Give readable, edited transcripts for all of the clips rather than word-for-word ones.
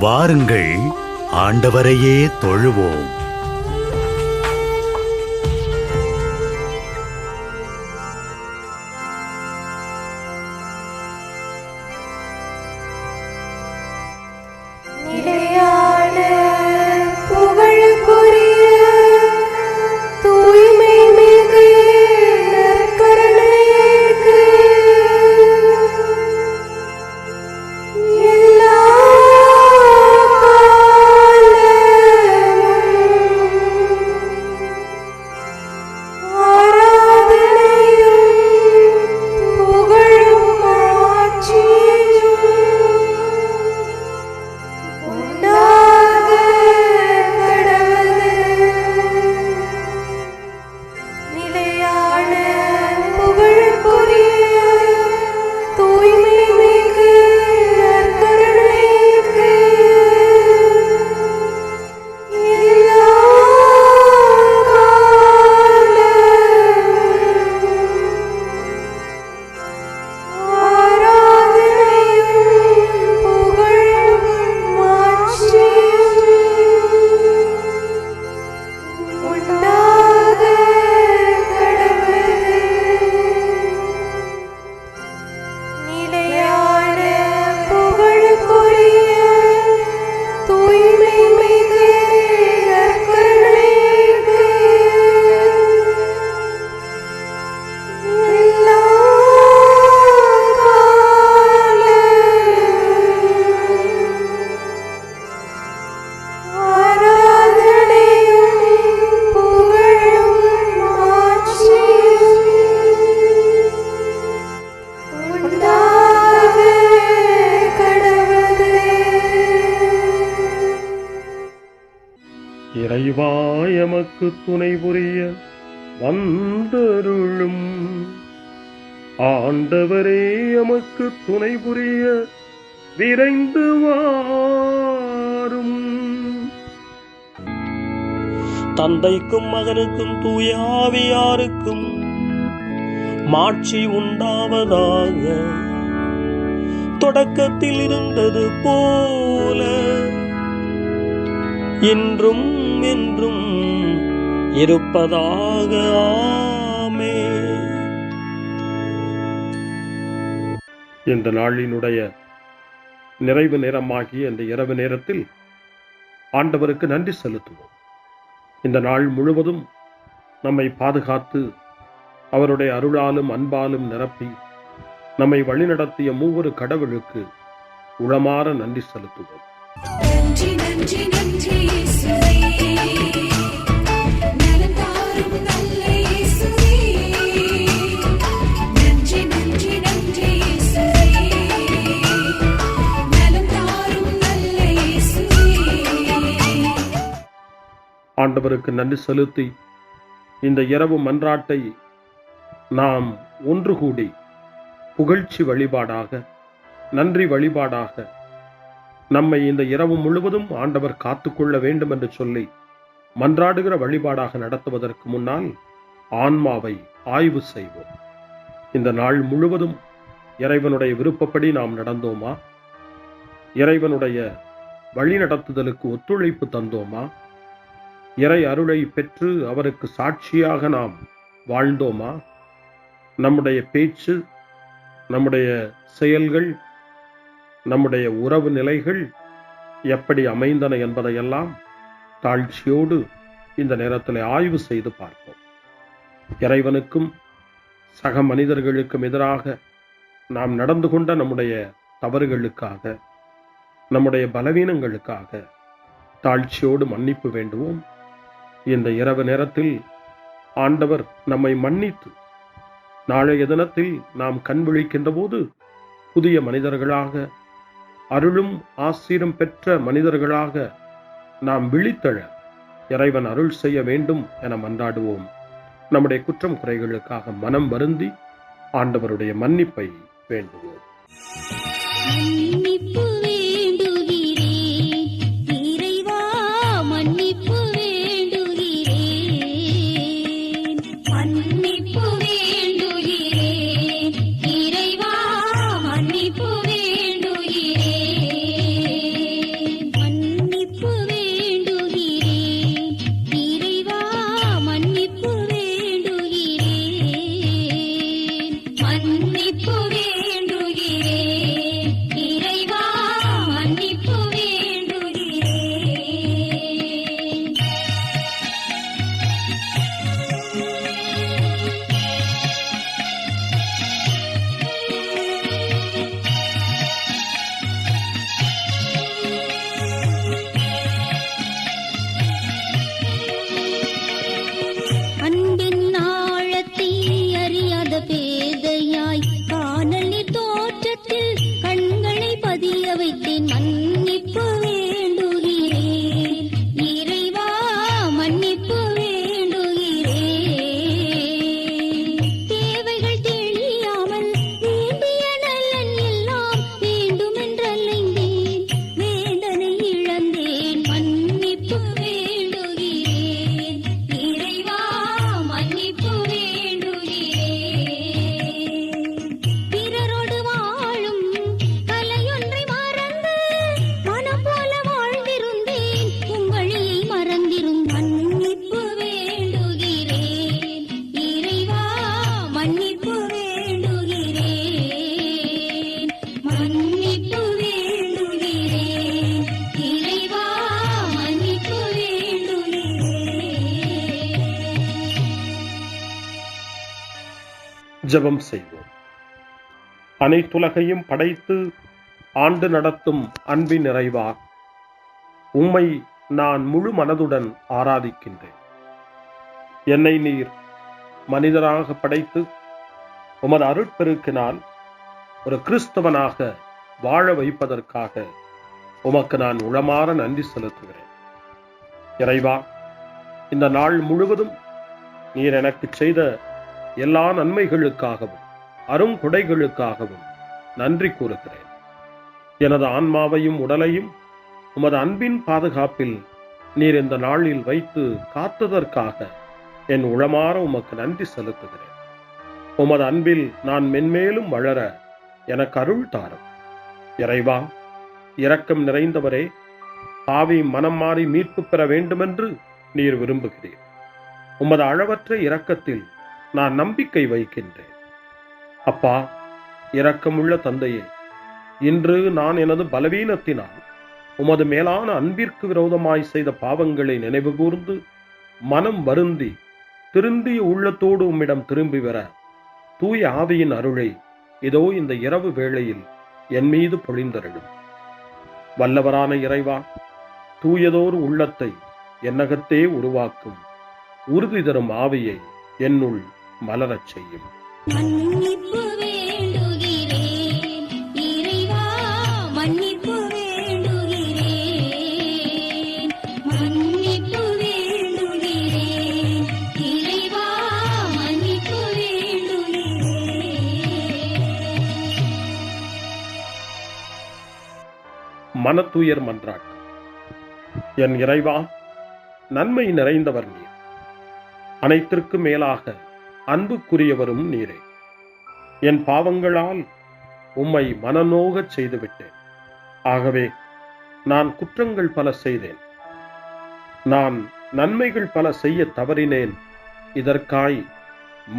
வாருங்கள், ஆண்டவரையே தொழுவோம். இறைவா எமக்கு துணை புரிய வந்தருளும். ஆண்டவரே எமக்கு துணை புரிய விரைந்து வாரும். தந்தைக்கும் மகனுக்கும் தூய ஆவியாருக்கும் மாட்சி உண்டாவதாக. தொடக்கத்தில் இருந்தது போல இன்றும் என்றும் இருப்பதாக. ஆமென். இந்த நாளினுடைய நிறைவு நேரமாகிய இந்த இரவு நேரத்தில் ஆண்டவருக்கு நன்றி செலுத்துவோம். இந்த நாள் முழுவதும் நம்மை பாதுகாத்து அவருடைய அருளாலும் அன்பாலும் நிரப்பி நம்மை வழிநடத்திய மூவொரு கடவுளுக்கு உளமாற நன்றி செலுத்துவோம். நன்றி நன்றி நன்றி இயேசுவே, நலம் தாரும் நல்ல இயேசுவே. நன்றி நன்றி நன்றி இயேசுவே, நலம் தாரும் நல்ல இயேசுவே. ஆண்டவருக்கு நன்றி செலுத்தி இந்த இரவு மன்றாட்டை நாம் ஒன்று கூடி புகழ்ச்சி வழிபாடாக, நன்றி வழிபாடாக நம்மை இந்த இரவு முழுவதும் ஆண்டவர் காத்துக்கொள்ள வேண்டும் என்று சொல்லி மன்றாடுகிற வழிபாடாக நடத்துவதற்கு முன்னால் ஆன்மாவை ஆய்வு செய்வோம். இந்த நாள் முழுவதும் இறைவனுடைய விருப்பப்படி நாம் நடந்தோமா? இறைவனுடைய வழி நடத்துதலுக்கு ஒத்துழைப்பு தந்தோமா? இறை அருளை பெற்று அவருக்கு சாட்சியாக நாம் வாழ்ந்தோமா? நம்முடைய பேச்சு, நம்முடைய செயல்கள், நம்முடைய உறவு நிலைகள் எப்படி அமைந்தன என்பதையெல்லாம் தாழ்ச்சியோடு இந்த நேரத்தில் ஆய்வு செய்து பார்ப்போம். இறைவனுக்கும் சக மனிதர்களுக்கும் எதிராக நாம் நடந்து கொண்ட நம்முடைய தவறுகளுக்காக, நம்முடைய பலவீனங்களுக்காக தாழ்ச்சியோடு மன்னிப்பு வேண்டுவோம். இந்த இரவு நேரத்தில் ஆண்டவர் நம்மை மன்னித்து நாளைய தினத்தில் நாம் கண் விழிக்கின்ற போது புதிய மனிதர்களாக, அருளும் ஆசீரும் பெற்ற மனிதர்களாக நாம் விழித்தெழ இறைவன் அருள் செய்ய வேண்டும் என மன்றாடுவோம். நம்முடைய குற்றம் குறைகளுக்காக மனம் வருந்தி ஆண்டவருடைய மன்னிப்பை வேண்டுவோம். மன்னிப்பு வேண்டுகிறேன் இறைவா, மன்னிப்பு வேண்டுகிறேன். மன்னிப்பு வேண்டுகிறேன் இறைவா, மன்னிப்பு வேண்டுகிறேன். மன்னிப்பு வேண்டுகிறேன் இறைவா மன்னிப்பு வேண்டுகிறேன் தேவைகள் தெரியாமல் வேண்டிய நலன் எல்லாம் வேண்டுமென்றலைந்தேன் வேதனை இழந்தேன் மன்னிப்பு வேண்டுகிறேன் இறைவா மன்னிப்பு வேண்டுகிறேன் பிறரோடு வாழும் கலையொன்றை மறந்து மனம் போல வாழ்ந்திருந்தேன் உங்களியை மறந்திரும் மன்னிப்பு வேண்டுகிறேன் இறைவா மன்னிப்பு வேண்டுகிறேன் மன்னிப்பு வேண்டுகிறேன் இறைவா மன்னிப்பு வேண்டுகிறேன். ஜெபம் செய்வோம். அனைத்துலகையும் படைத்து ஆண்டு நடத்தும் அன்பின் நிறைவா, உம்மை நான் முழு மனதுடன் ஆராதிக்கின்றேன். என்னை நீர் மனிதராக படைத்து உமது அருட்பெருக்கினால் ஒரு கிறிஸ்தவனாக வாழ வைப்பதற்காக உமக்கு நான் உளமாற நன்றி செலுத்துகிறேன். இறைவா, இந்த நாள் முழுவதும் நீர் எனக்கு செய்த எல்லா நன்மைகளுக்காகவும் அருங்கொடைகளுக்காகவும் நன்றி கூறுகிறேன். எனது ஆன்மாவையும் உடலையும் உமது அன்பின் பாதுகாப்பில் நீர் இந்த நாளில் வைத்து காத்ததற்காக என் உளமாற உமக்கு நன்றி செலுத்துகிறேன். உமது அன்பில் நான் மென்மேலும் வளர எனக்கு அருள் தாரும். இறைவா, இரக்கம் நிறைந்தவரே, பாவி மனம் மாறி மீட்பு பெற வேண்டுமென்று நீர் விரும்புகிறீர். உமது அளவற்ற இரக்கத்தில் நான் நம்பிக்கை வைக்கின்றேன். அப்பா, இரக்கமுள்ள தந்தையே, இன்று நான் எனது பலவீனத்தினால் உமது மேலான அன்பிற்கு விரோதமாய் செய்த பாவங்களை நினைவு கூர்ந்து மனம் வருந்தி திருந்திய உள்ளத்தோடு உம்மிடம் திரும்பி வர தூய ஆவியின் அருளை இதோ இந்த இரவு வேளையில் என் மீது பொழிந்தருளும். வல்லவரான இறைவா, தூயதோர் உள்ளத்தை என்னகத்தே உருவாக்கும் உறுதி தரும் ஆவியை என்னுள் மலரச் செய்யும். மன்னிப்பு வேண்டுகிறேன் இறைவா மன்னிப்பு வேண்டுகிறேன் மன்னிப்பு வேண்டுகிறேன் இறைவா மன்னிப்பு வேண்டுகிறேன். மனத்துயர் மன்றாட்டு. என் இறைவா, நன்மை நிறைந்தவர் நீர், அனைத்திற்கு மேலாக அன்புக்குரியவரும் நீரே. என் பாவங்களால் உம்மை மனநோகச் செய்துவிட்டேன். ஆகவே நான் குற்றங்கள் பல செய்தேன். நான் நன்மைகள் பல செய்ய தவறினேன். இதற்காய்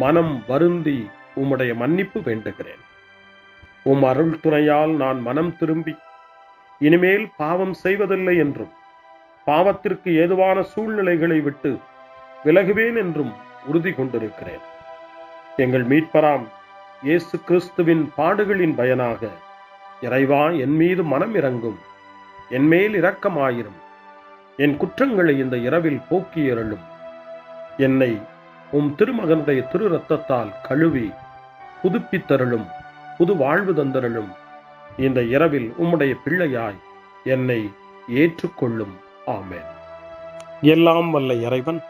மனம் வருந்தி உம்முடைய மன்னிப்பு வேண்டுகிறேன். உம் அருள் துணையால் நான் மனம் திரும்பி இனிமேல் பாவம் செய்வதில்லை என்றும் பாவத்திற்கு ஏதுவான சூழ்நிலைகளை விட்டு விலகுவேன் என்றும் உறுதி கொண்டிருக்கிறேன். எங்கள் மீட்பராம் இயேசு கிறிஸ்துவின் பாடுகளின் பயனாக இறைவா, என் மீது மனம் இறங்கும், என் மேல் இரக்கமாயிரும். என் குற்றங்களை இந்த இரவில் போக்கி அருளும். என்னை உம் திருமகனுடைய திரு இரத்தத்தால் கழுவி புதுப்பித்தருளும், புது வாழ்வு தந்தருளும். இந்த இரவில் உம்முடைய பிள்ளையாய் என்னை ஏற்றுக்கொள்ளும். ஆமென். எல்லாம் வல்ல இறைவன்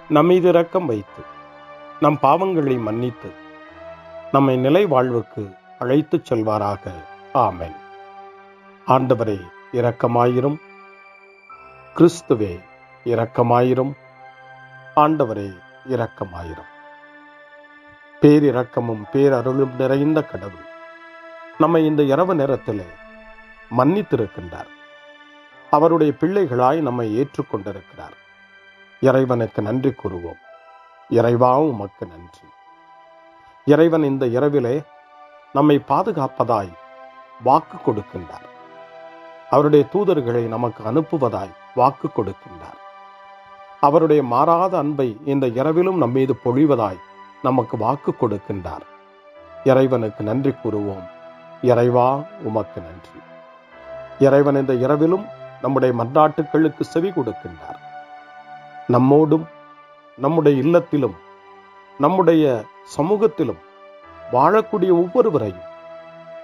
நம்மீது இரக்கம் வைத்து நம் பாவங்களை மன்னித்து நம்மை நிலை வாழ்வுக்கு அழைத்துச் செல்வாராக. ஆமென். ஆண்டவரே இரக்கமாயிரும். கிறிஸ்துவே இரக்கமாயிரும். ஆண்டவரே இரக்கமாயிரும். பேரிரக்கமும் பேரருளும் நிறைந்த கடவுள் நம்மை இந்த இரவு நேரத்தில் மன்னித்திருக்கின்றார். அவருடைய பிள்ளைகளாய் நம்மை ஏற்றுக்கொண்டிருக்கிறார். இறைவனுக்கு நன்றி கூறுவோம். இறைவா, உமக்கு நன்றி. இறைவன் இந்த இரவிலே நம்மை பாதுகாப்பதாய் வாக்கு கொடுக்கின்றார். அவருடைய தூதர்களை நமக்கு அனுப்புவதாய் வாக்கு கொடுக்கின்றார். அவருடைய மாறாத அன்பை இந்த இரவிலும் நம்மீது பொழிவதாய் நமக்கு வாக்கு கொடுக்கின்றார். இறைவனுக்கு நன்றி கூறுவோம். இறைவா, உமக்கு நன்றி. இறைவன் இந்த இரவிலும் நம்முடைய மன்றாட்டுக்களுக்கு செவி கொடுக்கின்றார். நம்மோடும் நம்முடைய இல்லத்திலும் நம்முடைய சமூகத்திலும் வாழக்கூடிய ஒவ்வொருவரையும்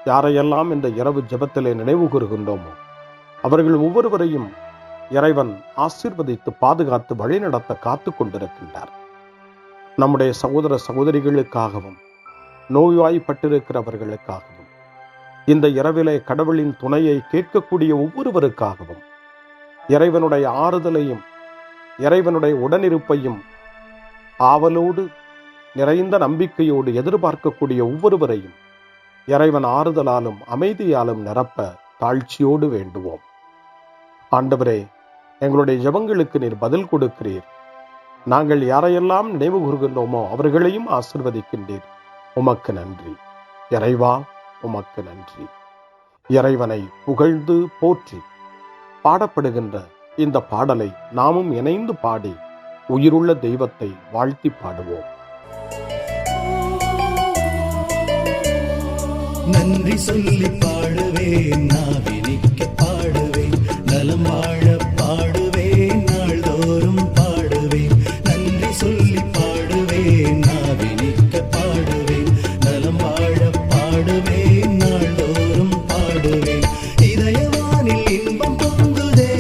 யாரையெல்லாம் இந்த இரவு ஜெபத்திலே நினைவு கூறுகின்றோமோ அவர்கள் ஒவ்வொருவரையும் இறைவன் ஆசீர்வதித்து பாதுகாத்து வழிநடத்த காத்து கொண்டிருக்கின்றார். நம்முடைய சகோதர சகோதரிகளுக்காகவும் நோய்வாய்ப்பட்டிருக்கிறவர்களுக்காகவும் இந்த இரவிலே கடவுளின் துணையை கேட்கக்கூடிய ஒவ்வொருவருக்காகவும் இறைவனுடைய ஆறுதலையும் இறைவனுடைய உடனிருப்பையும் ஆவலோடு நிறைந்த நம்பிக்கையோடு எதிர்பார்க்கக்கூடிய ஒவ்வொருவரையும் இறைவன் ஆறுதலாலும் அமைதியாலும் நிரப்ப தாழ்ச்சியோடு வேண்டுவோம். ஆண்டவரே, எங்களுடைய ஜெபங்களுக்கு நீர் பதில் கொடுக்கிறீர். நாங்கள் யாரையெல்லாம் நினைவு கூறுகின்றோமோ அவர்களையும் ஆசீர்வதிக்கின்றீர். உமக்கு நன்றி. இறைவா, உமக்கு நன்றி. இறைவனை புகழ்ந்து போற்றி பாடப்படுகின்ற இந்த பாடலை நாமும் இணைந்து பாடி உயிருள்ள தெய்வத்தை வாழ்த்தி பாடுவோம். நன்றி சொல்லி பாடுவேன், நாவினிக்க பாடுவேன், நலம் வாழ பாடுவேன், நாள்தோறும் பாடுவேன். நன்றி சொல்லி பாடுவேன், நாவினிக்க பாடுவேன், நலம் வாழ பாடுவேன், நாள்தோறும் பாடுவேன். இதயவானில் இன்பம் பொங்குதே,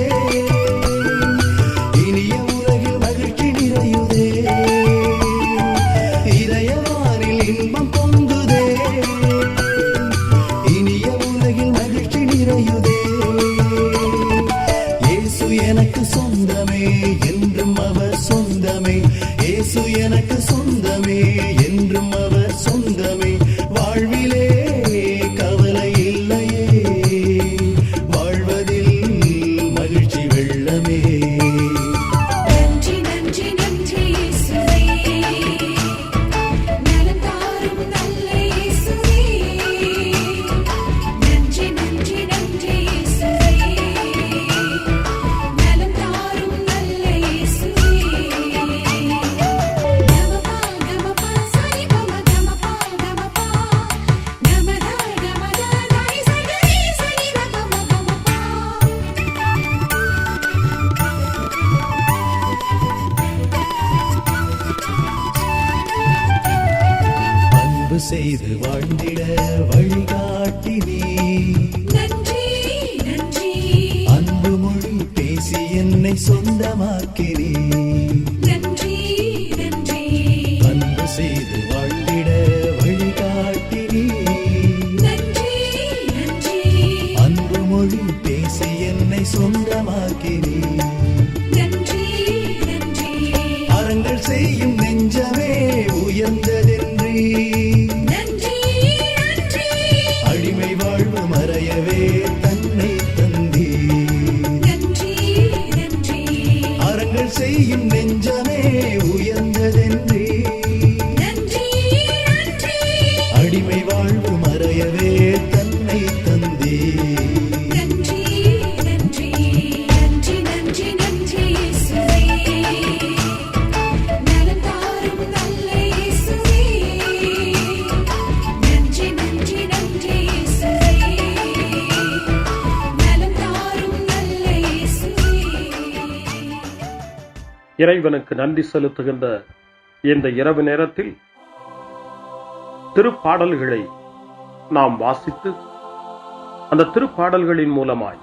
இனிய உலகில் மகிழ்ச்சி நிறையுதே. இதயவானில் இன்பம் பொங்குதே, இனிய உலகில் மகிழ்ச்சி நிறையுதே. இயேசு எனக்கு சொந்தமே, என்றும் அவர் சொந்தமே. இயேசு எனக்கு சொந்தமே, என்றும் அவர் சொந்தமே. வாழ்விலே கவலை இல்லையே, வாழ்வதில் மகிழ்ச்சி வெள்ளமே. நன்றி நன்றி நன்றி இயேசுவே, நலம் தாரும் நல்ல இயேசுவே. நன்றி நன்றி நன்றி இயேசுவே, நலம் தாரும் நல்ல இயேசுவே. கமபா கமபா சரி கமபா கமபா கமதா கமதா தாய் சரி சரி கமபா. அன்பு செய்து வாழ்ந்திட வழிகாட்டி நீ, நன்றி நன்றி அன்பு மொழி பேசி என்னை சொந்தமாக்கி நீ. நன்றி நன்றி அன்பு செய்து வாழ்ந்திட வழிகாட்டி நீ, நன்றி நன்றி அன்பு மொழி பேசி என்னை சொந்தமாக்கி நீ. நன்றி நன்றி அறங்கள் செய்யும் நெஞ்சமே உயர்ந்ததென்றி, நன்றி நன்றி அடிமை வாழ்வு மறையவே தன்னை தந்தி. நன்றி நன்றி அறங்கள் செய்யும் நெஞ்சமே உயர்ந்ததென்றி, நன்றி நன்றி அடிமை வாழ்வு மறையவே தன்னை தந்தி. நன்றி நன்றி நன்றி நன்றி நன்றி இயேசுவே, நலம் தாரும் நல்ல இயேசுவே. நன்றி நன்றி நன்றி இயேசுவே, நலம் தாரும் நல்ல இயேசுவே. இறைவனுக்கு நன்றி செலுத்துகின்ற இந்த இரவு நேரத்தில் திருப்பாடல்களை நாம் வாசித்து அந்த திருப்பாடல்களின் மூலமாய்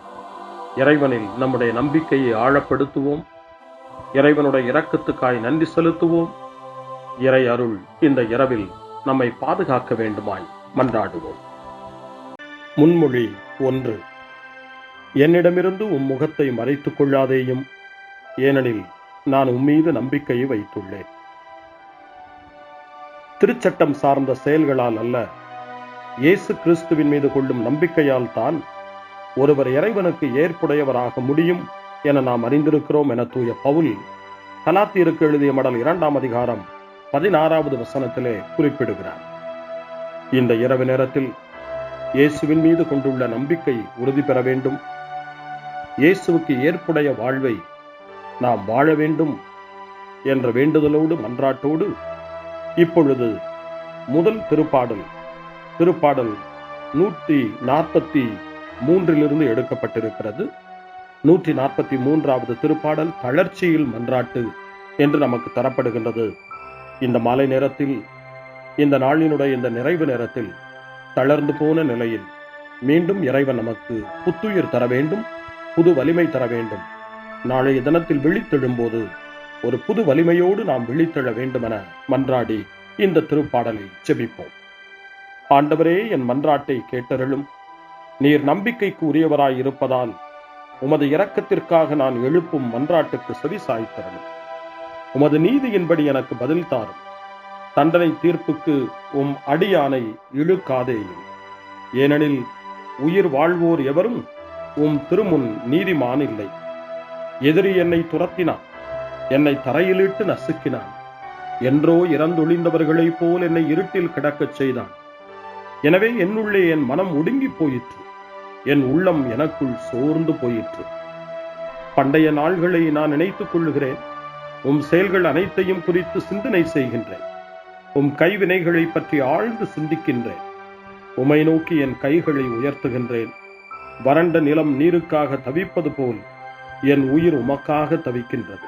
இறைவனில் நம்முடைய நம்பிக்கையை ஆழப்படுத்துவோம். இறைவனுடைய இரக்கத்துக்காய் நன்றி செலுத்துவோம். இறை அருள் இந்த இரவில் நம்மை பாதுகாக்க வேண்டுமாய் மன்றாடுவோம். முன்மொழி 1. என்னிடமிருந்து உம் முகத்தை மறைத்துக் கொள்ளாதேயும், ஏனெனில் நான் உம்மீது நம்பிக்கையை வைத்துள்ளேன். திருச்சட்டம் சார்ந்த செயல்களால் அல்ல, இயேசு கிறிஸ்துவின் மீது கொள்ளும் நம்பிக்கையால் தான் ஒருவர் இறைவனுக்கு ஏற்புடையவராக முடியும் என நாம் அறிந்திருக்கிறோம் என தூய பவுல் கலாத்தியருக்கு எழுதிய மடல் 2ஆம் அதிகாரம் 16வது வசனத்திலே குறிப்பிடுகிறார். இந்த இரவு நேரத்தில் இயேசுவின் மீது கொண்டுள்ள நம்பிக்கை உறுதி பெற வேண்டும். இயேசுவுக்கு ஏற்புடைய வாழ்வை நாம் வாழ வேண்டும் என்ற வேண்டுதலோடு மன்றாட்டோடு இப்பொழுது முதல் திருப்பாடல் 143 எடுக்கப்பட்டிருக்கிறது. 143வது திருப்பாடல் தளர்ச்சியில் மன்றாட்டு என்று நமக்கு தரப்படுகின்றது. இந்த மாலை நேரத்தில், இந்த நாளினுடைய இந்த நிறைவு நேரத்தில் தளர்ந்து போன நிலையில் மீண்டும் இறைவன் நமக்கு புத்துயிர் தர வேண்டும், புது வலிமை தர வேண்டும். நாளைய தினத்தில் விழித்தெழும்போது ஒரு புது வலிமையோடு நாம் விழித்தெழ வேண்டுமென மன்றாடி இந்த திருப்பாடலை ஜெபிப்போம். ஆண்டவரே, என் மன்றாட்டை கேட்டருளும். நீர் நம்பிக்கைக்கு உரியவராய் இருப்பதால் உமது இரக்கத்திற்காக நான் எழுப்பும் மன்றாட்டுக்கு செவி சாய்த்தருளும். உமது நீதியின்படி எனக்கு பதில் தாரும். தண்டனை தீர்ப்புக்கு அடியானை இழுக்காதேயும். ஏனெனில் உயிர் வாழ்வோர் எவரும் திருமுன் நீதிமான் இல்லை. எதிரி என்னை துரத்தினான், என்னை தரையிலிட்டு நசுக்கினான். என்றோ இறந்தொழிந்தவர்களைப் போல் என்னை இருட்டில் கிடக்கச் செய்தான். எனவே என்னுள்ளே என் மனம் ஒடுங்கி போயிற்று, என் உள்ளம் எனக்குள் சோர்ந்து போயிற்று. பண்டைய நாள்களை நான் நினைத்துக் கொள்ளுகிறேன். செயல்கள் அனைத்தையும் குறித்து சிந்தனை செய்கின்றேன். கைவினைகளை பற்றி ஆழ்ந்து சிந்திக்கின்றேன். உம்மை நோக்கி என் கைகளை உயர்த்துகின்றேன். வறண்ட நிலம் நீருக்காக தவிப்பது போல் என் உயிர் உமக்காக தவிக்கின்றது.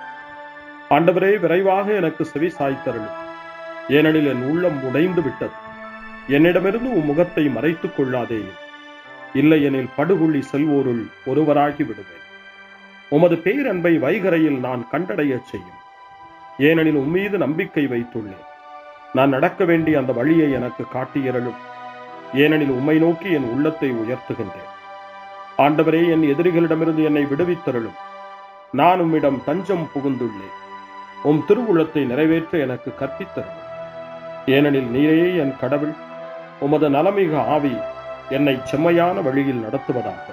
ஆண்டவரே, விரைவாக எனக்கு செவி சாய்த்தருளும். ஏனெனில் என் உள்ளம் உடைந்து விட்டது. என்னிடமிருந்து முகத்தை மறைத்துக் கொள்ளாதேயும். இல்லையெனில் படுகொள்ளி செல்வோருள் ஒருவராகி விடுவேன். உமது பேரன்பை வைகரையில் நான் கண்டடைய செய்யும். ஏனெனில் உம்மீது நம்பிக்கை வைத்துள்ளேன். நான் நடக்க வேண்டிய அந்த வழியை எனக்கு காட்டியருளும். ஏனெனில் உம்மை நோக்கி என் உள்ளத்தை உயர்த்துகின்றேன். ஆண்டவரே, என் எதிரிகளிடமிருந்து என்னை விடுவித்தருளும். நான் உம்மிடம் தஞ்சம் புகுந்துள்ளேன். திருவுளத்தை நிறைவேற்ற எனக்கு கற்பித்தருளும். ஏனெனில் நீரே என் கடவுள். உமது நலமிக ஆவி என்னை செம்மையான வழியில் நடத்துவதாக.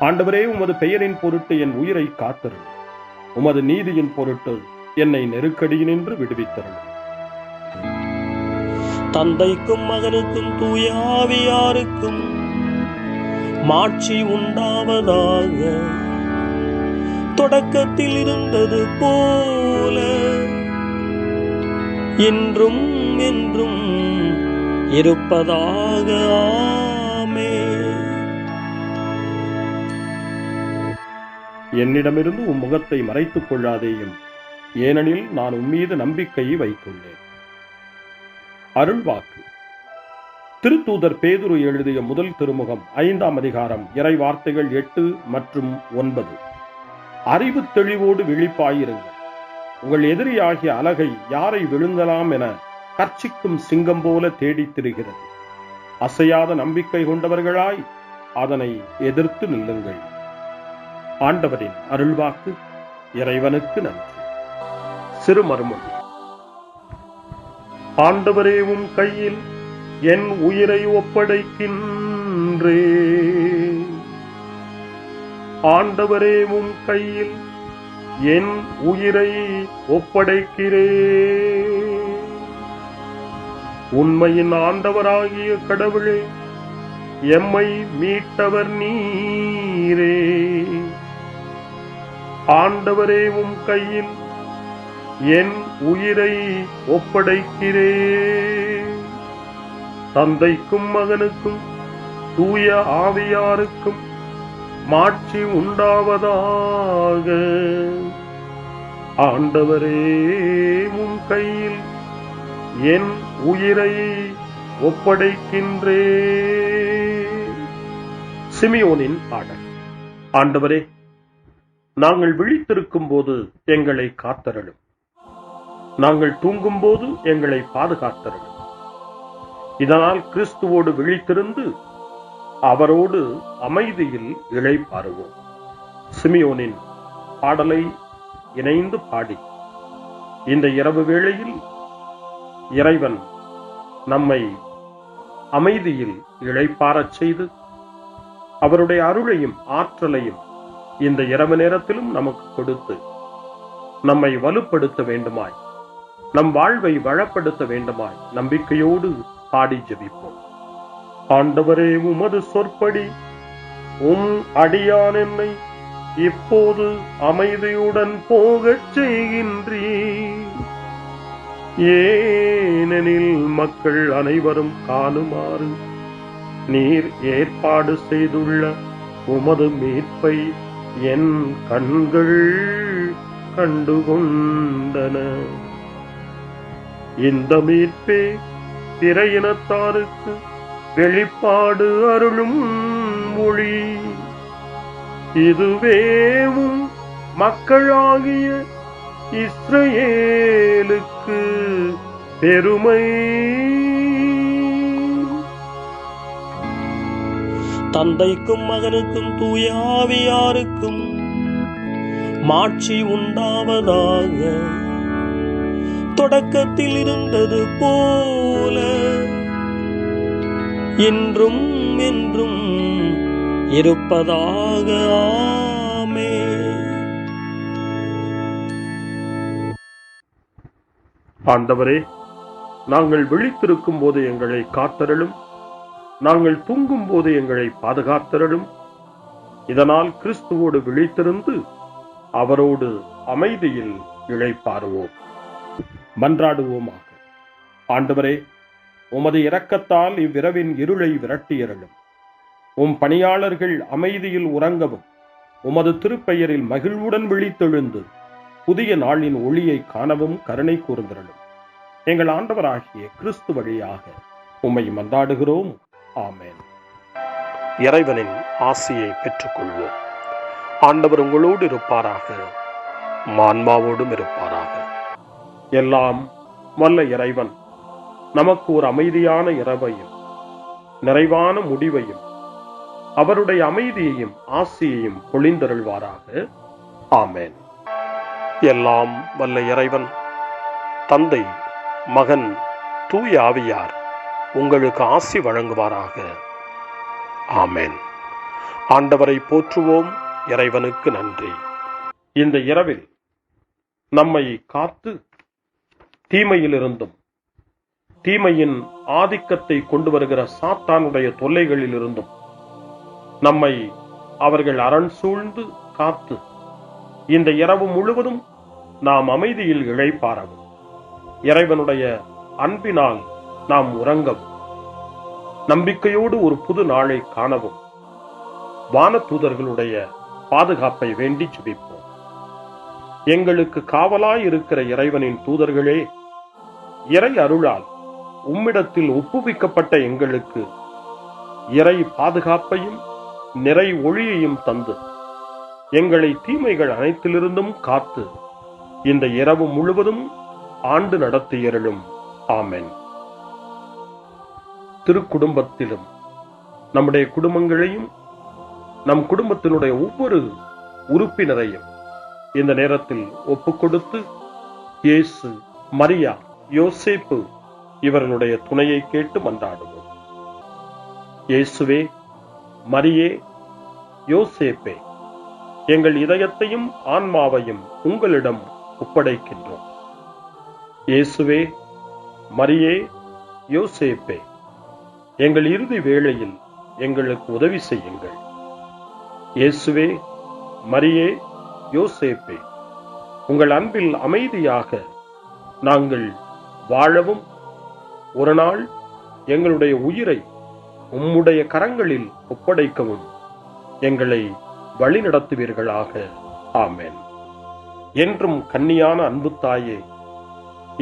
ஆண்டவரே, உமது பெயரின் பொருட்டு என் உயிரை காத்தருளும். உமது நீதியின் பொருட்டு என்னை நெருக்கடியினின்று விடுவித்தருளும். தந்தைக்கும் மகனுக்கும் தூய ஆவியாருக்கும் மாட்சி உண்டாவதாக. தொடக்கத்தில் இருந்தது போல இன்றும் என்றும் இருப்பதாக. ஆமென். என்னிடமிருந்து முகத்தை மறைத்துக் கொள்ளாதேயும். ஏனெனில் நான் உம்மீது நம்பிக்கையை வைத்துள்ளேன். அருள்வாக்கு. திருத்தூதர் பேதுரு எழுதிய முதல் திருமுகம் 5ஆம் அதிகாரம் இறை வார்த்தைகள் 8 மற்றும் 9. அறிவு தெளிவோடு விழிப்பாயிருங்கள். உங்கள் எதிரியாகிய அலகை யாரை விழுங்கலாம் என கர்ச்சிக்கும் சிங்கம் போல தேடித் திரிகிறது. அசையாத நம்பிக்கை கொண்டவர்களாய் அதனை எதிர்த்து நில்லுங்கள். ஆண்டவரின் அருள்வாக்கு. இறைவனுக்கு நன்றி. சிறுமறுமொழி. ஆண்டவரே, உம் கையில் என் உயிரை ஒப்படைக்கின்றேன். ஆண்டவரே, உம் கையில் என் உயிரை ஒப்படைக்கிறேன். உண்மையின் ஆண்டவராகிய கடவுளே, எம்மை மீட்டவர் நீரே. ஆண்டவரே, உம் கையில் என் உயிரை ஒப்படைக்கிறேன். தந்தைக்கும் மகனுக்கும் தூய ஆவியாருக்கும் மாட்சி உண்டாவதாக. ஆண்டவரே, உம் கையில் என் உயிரை ஒப்படைக்கின்றேன். சிமியோனின் பாடல். ஆண்டவரே, நாங்கள் விழித்திருக்கும் போது எங்களை காத்தருளும். நாங்கள் தூங்கும் போது எங்களை பாதுகாத்தருளும். இதனால் கிறிஸ்துவோடு விழித்திருந்து அவரோடு அமைதியில் இளைப்பாறுவோம். சிமியோனின் பாடலை இணைந்து பாடி இந்த இரவு வேளையில் இறைவன் நம்மை அமைதியில் இளைப்பாறச் செய்து அவருடைய அருளையும் ஆற்றலையும் இந்த இரவு நேரத்திலும் நமக்கு கொடுத்து நம்மை வலுப்படுத்த வேண்டுமாய், நம் வாழ்வை வளப்படுத்த வேண்டுமாய் நம்பிக்கையோடு பாடி ஜெபிப்போம். ஆண்டவரே, உமது சொற்படி அடியான் என்னை இப்போது அமைதியுடன் போகச் செய்கின்றீர். ஏனெனில் மக்கள் அனைவரும் காணுமாறு நீர் ஏற்பாடு செய்துள்ள உமது மீட்பை என் கண்கள் கண்டுகொண்டன. இந்த மீட்பே பிற இனத்தாருக்கு வெளிப்பாடு அருளும் மொழி. இதுவேவும் மக்களாகிய இஸ்ரவேலுக்கு பெருமை. தந்தைக்கும் மகனுக்கும் தூய ஆவியாருக்கும் மாட்சி உண்டாவதாக. தொடக்கத்தில் இருந்தது போல இன்றும் என்றும் இருப்பதாக. ஆமென். ஆண்டவரே, நாங்கள் விழித்திருக்கும் போது எங்களை காத்தருளும், நாங்கள் தூங்கும் போது எங்களை பாதுகாத்தருளும். இதனால் கிறிஸ்துவோடு விழித்திருந்து அவரோடு அமைதியில் இளைப்பாறுவோம். மன்றாடுவோமாக. ஆண்டவரே, உமது இரக்கத்தால் இவ்விரவின் இருளை விரட்டியருளும். உம் பணியாளர்கள் அமைதியில் உறங்கவும் உமது திருப்பெயரில் மகிழ்வுடன் விழித்தெழுந்து புதிய நாளின் ஒளியை காணவும் கருணை கூர்ந்தருளும். எங்கள் ஆண்டவராகிய கிறிஸ்து வழியாக உம்மை மன்றாடுகிறோம். ஆமென். இறைவனின் ஆசியை பெற்றுக்கொள்வோம். ஆண்டவர் உங்களோடு இருப்பாராக, ஆன்மாவோடும் இருப்பாராக. எல்லாம் வல்ல இறைவன் நமக்கு ஒரு அமைதியான இரவையும் நிறைவான முடிவையும் அவருடைய அமைதியையும் ஆசியையும் பொழிந்தருள்வாராக. ஆமென். எல்லாம் வல்ல இறைவன் தந்தை, மகன், தூய ஆவியார் உங்களுக்கு ஆசி வழங்குவாராக. ஆமென். ஆண்டவரை போற்றுவோம். இறைவனுக்கு நன்றி. இந்த இரவில் நம்மை காத்து தீமையிலிருந்தும் தீமையின் ஆதிக்கத்தை கொண்டு வருகிற சாத்தானுடைய தொல்லைகளிலிருந்தும் நம்மை அவர்கள் அரண் சூழ்ந்து காத்து இந்த இரவு முழுவதும் நாம் அமைதியில் இளைப்பாறவும், இறைவனுடைய அன்பினால் நாம் உறங்கவும், நம்பிக்கையோடு ஒரு புது நாளை காணவும் வானதூதர்களுடைய பாதுகாப்பை வேண்டி ஜெபிப்போம். எங்களுக்கு காவலாய் இருக்கிற இறைவனின் தூதர்களே, இறை அருளால் உம்மிடத்தில் ஒப்புவிக்கப்பட்ட எங்களுக்கு இறை பாதுகாப்பையும் நிறை ஒளியையும் தந்து எங்களை தீமைகள் அனைத்திலிருந்தும் காத்து இந்த இரவு முழுவதும் ஆண்டு நடத்தியருளும். ஆமென். திருக்குடும்பத்திலும் நம்முடைய குடும்பங்களையும் நம் குடும்பத்தினுடைய ஒவ்வொரு உறுப்பினரையும் இந்த நேரத்தில் ஒப்புக்கொடுத்து இயேசு, மரியா, யோசேப்பு இவர்களுடைய துணையை கேட்டு மன்றாடுவோம். இயேசுவே, மரியே, யோசேப்பே, எங்கள் இதயத்தையும் ஆன்மாவையும் உங்களிடம் ஒப்படைக்கின்றோம். இயேசுவே, மரியே, யோசேப்பே, எங்கள் இறுதி வேளையில் எங்களுக்கு உதவி செய்யுங்கள். இயேசுவே, மரியே, யோசேப்பே, உங்கள் அன்பில் அமைதியாக நாங்கள் வாழவும் ஒரு நாள் எங்களுடைய உயிரை உம்முடைய கரங்களில் ஒப்படைக்கவும் எங்களை வழிநடத்துவீர்களாக. ஆமென். என்றும் கன்னியான அன்பு தாயே,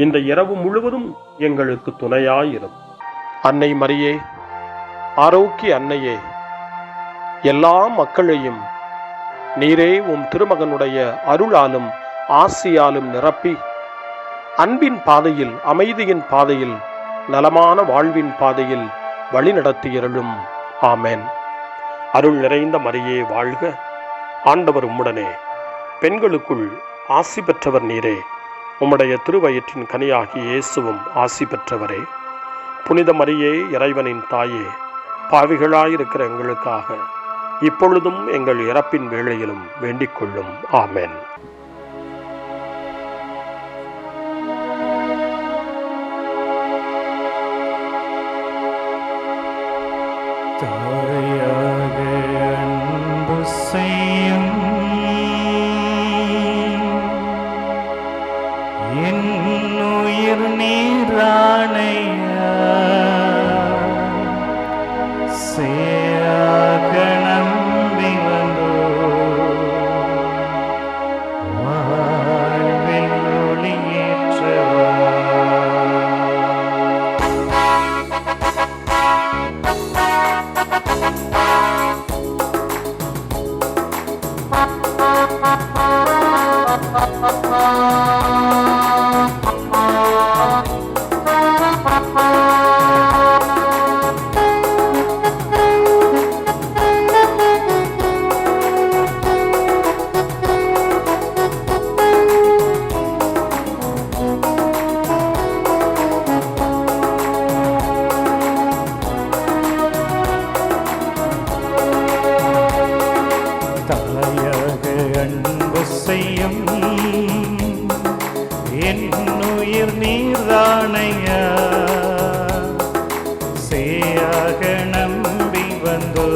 இந்த இரவு முழுவதும் எங்களுக்கு துணையாயிரும். அன்னை மரியே, ஆரோக்கிய அன்னையே, எல்லா மக்களையும் நீரே உம் திருமகனுடைய அருளாலும் ஆசியாலும் நிரப்பி அன்பின் பாதையில், அமைதியின் பாதையில், நலமான வாழ்வின் பாதையில் வழிநடத்தியருளும். ஆமென். அருள் நிறைந்த மரியே வாழ்க. ஆண்டவர் உம்முடனே, பெண்களுக்குள் ஆசி பெற்றவர் நீரே. உம்முடைய திருவயிற்றின் கனியாகிய இயேசுவும் ஆசி பெற்றவரே. புனித மரியே, இறைவனின் தாயே, பாவிகளாயிருக்கிற எங்களுக்காக இப்பொழுதும் எங்கள் இறப்பின் வேளையிலும் வேண்டிக் கொள்ளும். ஆமென். தாயாக அன்பு செய்யும் என் உயிர் நீராணையா சேயாக நம்பி வந்தோ தாயாக அன்பு செய்யும் என்னுயிர் நீர்தானையா, சேயாக நம்பி வந்தோ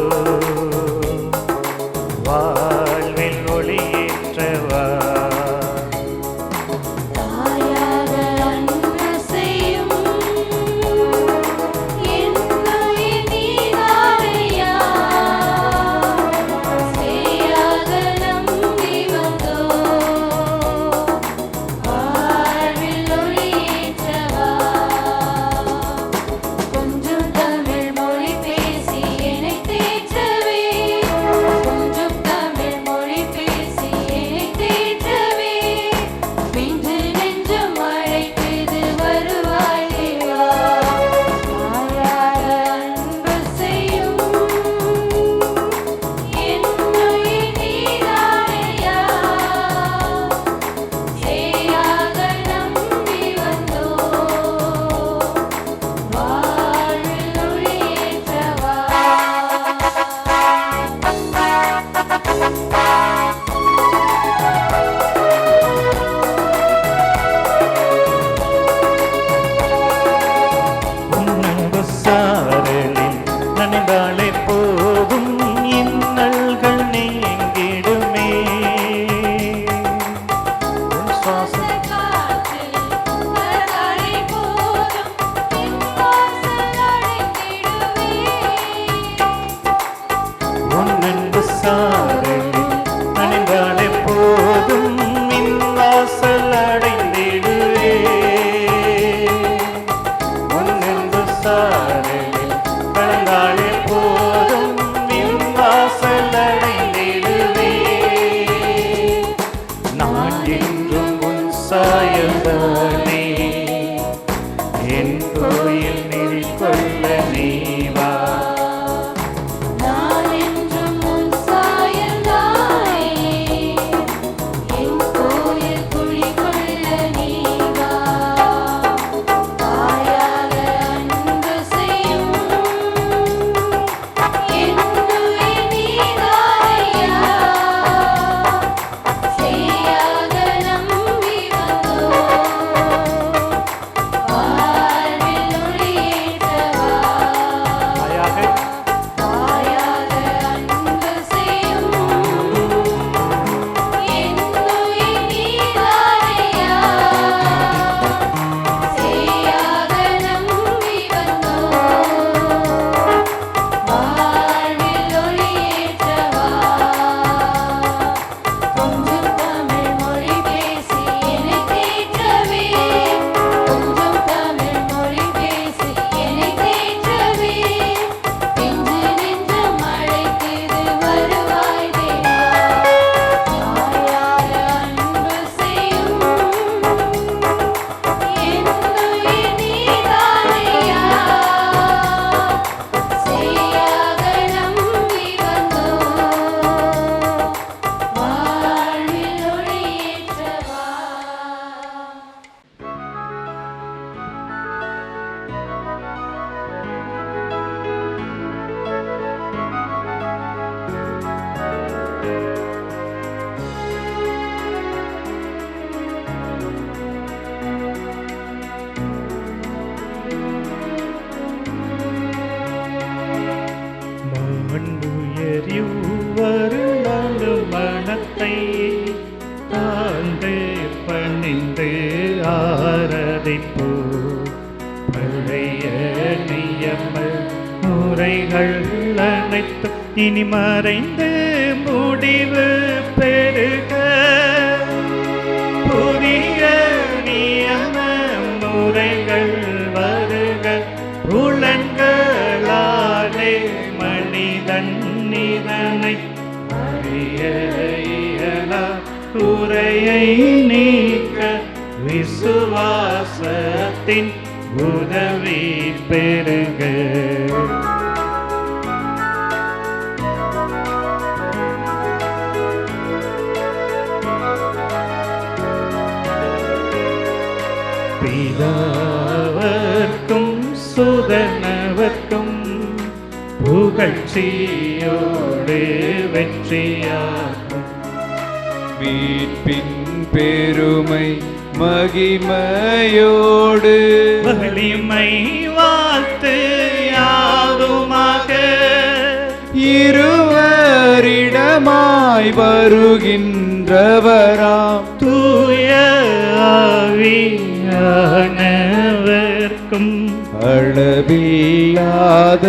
வாழ்வில் ஒளியேற்றவா. தாயாக அன்பு செய்யும் என்னுயிர் நீதானையா, சேயாக நம்பி வந்தோ வாழ்வில் ஒளியேற்றவா. கொஞ்சம் தமிழ் மொழி பேசி என்னை தேற்றவே, கொஞ்சம் தமிழ் மொழி பேசி என்னை தேற்றவே, பிஞ்சு நெஞ்சம் அழைக்குது வருவாய் தேவா. தாயாக அன்பு செய்யும் என்னுயிர் நீதானையா, சேயாக நம்பி வந்தோ வாழ்வில் ஒளியேற்றவா. உன்னன்பு சாரலில் நனைந்தாலே போதும் இன்னல்கள் நீங்கிடுமே. உன் சுவாச காற்றில் பரதாரை போதும் என் வாசல் அடைந்திடுவே. உன்னன்பு சாரலில் நனைந்தாலே போதும் வாசல் அடைந்திடுவே. உன்னன்பு சாரலில் கலந்தாலே போதும் வாசல் அடைந்திடுவே. நான் என்றும் உன் சாயல்தானே, என் கோயில் நெறி கொள்ள நீவா. நான் என்றும் உன் சாயல்தானே, என் கோயில் குடிகொள்ள நீ வா. தாயாக அன்பு செய்யும் என்னுயிர் நீதானையா, சேயாக நம்பி வந்தோ வாழ்வில் ஒளியேற்றவா. தாயாக தாயாக அன்பு செய்யும் என்னுயிர் நீதானையா, சேயாக நம்பி வந்தோ வாழ்வில் ஒளியேற்றவா. கொஞ்சம் தமிழ் மொழி பேசி என்னை தேற்றவே, கொஞ்சம் தமிழ் மொழி பேசி என்னை தேற்றவே, பிஞ்சு நெஞ்சம் அழைக்குது வருவாய் தேவா. தாயாக அன்பு செய்யும் என்னுயிர் நீதானையா, சேயாக நம்பி வந்தோ வாழ்வில் ஒளியேற்றவா. மாண்புயரிவ்வரு மனத்தை தாழ்ந்து பணிந்து ஆராதிப்போ. பழைய நியம முறைகள் அனைத்தும் இனி மறைந்து முடிவு பெறுக. புதிய நியம முறைகள் வருக. புலன்களாலே மனிதன் இதனை அறிய இயலா. உரை குறையை நீக்க விசுவாசத்தின் உதவி பெறுக. பிதாவர்க்கும் சுதனவர்க்கும் புகழ்ச்சியோடு வெற்றியாகும். மீட்பின் பெருமை மகிமையோடு வலிமை வாழ்த்து யாதுமாக இருவரிடமாய் வருகின்றவராம் தூய ஆவியானவர்க்கும் அளவில்லாத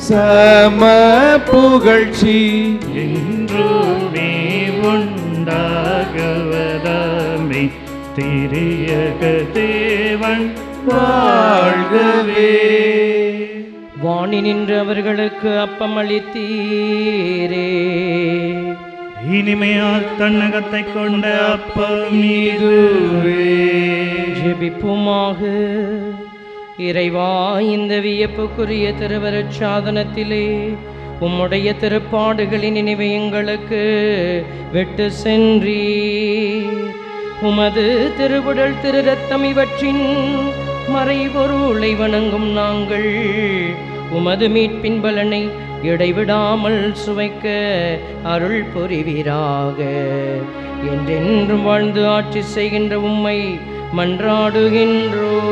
சம புகழ்ச்சி என்றுமே உண்டாகவதாமே. திரியக தேவன் வாழ்கவே. வாணி நின்று அவர்களுக்கு அப்பம் அளித்தீரே. இனிமையால் தன்னகத்தை கொண்ட அப்பம் இதுவே. ஜெபிப்புமாக. இறைவா, இந்த வியப்புக்குரிய திருவருட் சாதனத்திலே உம்முடைய திருப்பாடுகளின் நினைவை எங்களுக்கு விட்டு சென்றீர். உமது திருவுடல் திரு ரத்தம் இவற்றின் மறைபொருளை வணங்கும் நாங்கள் உமது மீட்பின் பலனை இடைவிடாமல் சுவைக்க அருள் புரிவீராக. என்றென்றும் வாழ்ந்து ஆட்சி செய்கின்ற உம்மை மன்றாடுகின்றோம்.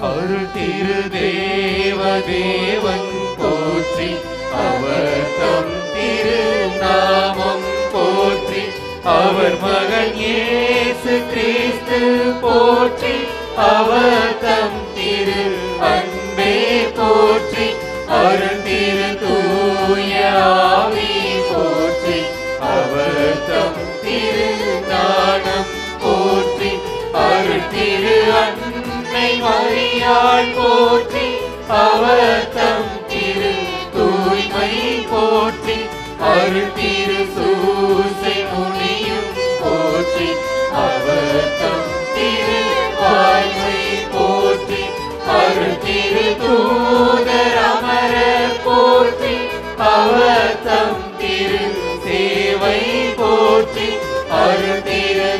அருள் திரு தேவன் போற்றி, அவர் தம் திரு நாமம் போற்றி, அவர் மகன் இயேசு கிறிஸ்து போற்றி, அவர் தம் திரு அன்பே போற்றி, அருள் திரு தூய ஆவி போற்றி, அவர் தம் திரு ஞானம் போற்றி, அருள் திரு அன்னை மரியாள் போற்றி, அவர் தம் திரு தூய்மை போற்றி, அருள் திரு சூசை முனியும் போற்றி, அவர் தம் திரு வாய்மை போற்றி, அருள் திரு தூதர் அமர போற்றி, அவர் தம் திரு சேவை போற்றி, அருள் திரு